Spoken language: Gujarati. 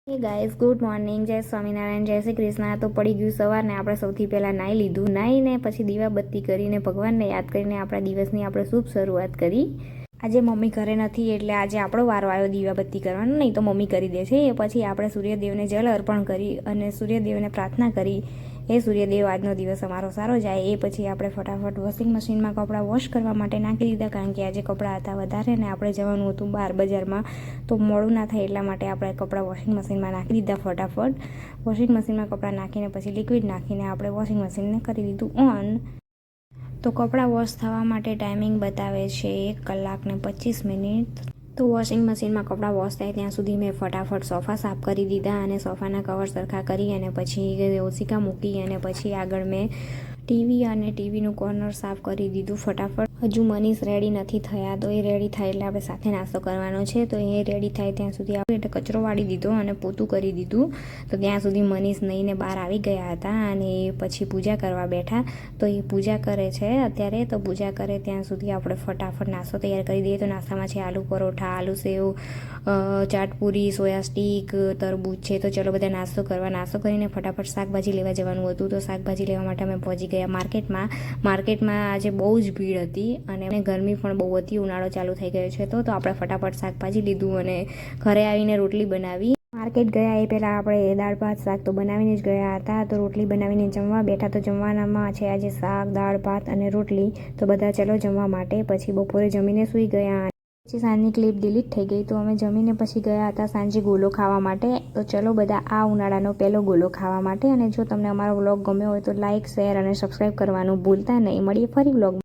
હે ગાઈઝ, ગુડ મોર્નિંગ, જય સ્વામિનારાયણ, જય શ્રી કૃષ્ણ. તો પડી ગયું સવારને આપણે સૌથી પહેલાં નાહી લીધું. નાહીને પછી દીવાબત્તી કરીને ભગવાનને યાદ કરીને આપણા દિવસની આપણે શુભ શરૂઆત કરી. આજે મમ્મી ઘરે નથી એટલે આજે આપણો વારો આવ્યો દીવાબત્તી કરવાનો. નહીં તો મમ્મી કરી દેશે. એ પછી આપણે સૂર્યદેવને જલ અર્પણ કરી અને સૂર્યદેવને પ્રાર્થના કરી, એ સૂર્યદેવ આજનો દિવસ અમારો સારો જાય. એ પછી આપણે ફટાફટ વોશિંગ મશીનમાં કપડાં વોશ કરવા માટે નાખી દીધા, કારણ કે આજે કપડાં હતા વધારે ને આપણે જવાનું હતું બહાર બજારમાં, તો મોડું ના થાય એટલા માટે આપણે કપડાં વોશિંગ મશીનમાં નાખી દીધા ફટાફટ. વોશિંગ મશીનમાં કપડાં નાખીને પછી લિક્વિડ નાખીને આપણે વોશિંગ મશીનને કરી દીધું ઓન. તો કપડાં વોશ થવા માટે ટાઈમિંગ બતાવે છે 1 કલાક ને 25 મિનિટ. તો વોશિંગ મશીનમાં કપડાં વોશ થાય ત્યાં સુધી મેં ફટાફટ સોફા સાફ કરી દીધા અને સોફાના કવર સરખા કરી અને પછી ઓશિકા મૂકી અને પછી આગળ મેં ટીવી અને ટીવીનું કોર્નર સાફ કરી દીધું ફટાફટ. હજુ મનીષ રેડી નથી થયા, તો એ રેડી થાય એટલે આપણે સાથે નાસ્તો કરવાનો છે. તો એ રેડી થાય ત્યાં સુધી આપણે એટલે કચરો વાળી દીધો અને પોતું કરી દીધું. તો ત્યાં સુધી મનીષ નહીને બહાર આવી ગયા હતા અને એ પછી પૂજા કરવા બેઠા. તો એ પૂજા કરે છે અત્યારે. તો પૂજા કરે ત્યાં સુધી આપણે ફટાફટ નાસ્તો તૈયાર કરી દઈએ. તો નાસ્તામાં છે આલુ પરોઠા, આલુ સેવ, ચાટપુરી, સોયા સ્ટીક, તરબૂચ છે. તો ચલો બધા નાસ્તો કરવા. નાસ્તો કરીને ફટાફટ શાકભાજી લેવા જવાનું હતું. તો શાકભાજી લેવા માટે અમે પહોંચી ગયા માર્કેટમાં આજે બહુ જ ભીડ હતી અને ગરમી પણ બહુ હતી. ઉનાળો ચાલુ થઈ ગયો છે. તો આપણે ફટાફટ શાકભાજી લીધું અને ઘરે આવીને રોટલી બનાવી. માર્કેટ ગયા એ પહેલાં આપણે દાળ ભાત શાક તો બનાવીને જ ગયા હતા. તો રોટલી બનાવીને જમવા બેઠા. તો જમવાનામાં છે આજે શાક, દાળ ભાત અને રોટલી. તો બધા ચલો જમવા માટે. પછી બપોરે જમીને સૂઈ ગયા. પછી સાંજની ક્લિપ ડિલીટ થઈ ગઈ. તો અમે જમીને પછી ગયા હતા સાંજે ગોલો ખાવા માટે. તો ચલો બધા આ ઉનાળાનો પહેલો ગોલો ખાવા માટે. અને જો તમને અમારો વ્લોગ ગમ્યો હોય તો લાઇક, શેર અને સબસ્ક્રાઈબ કરવાનું ભૂલતા નહીં. મળીએ ફરી વ્લોગ.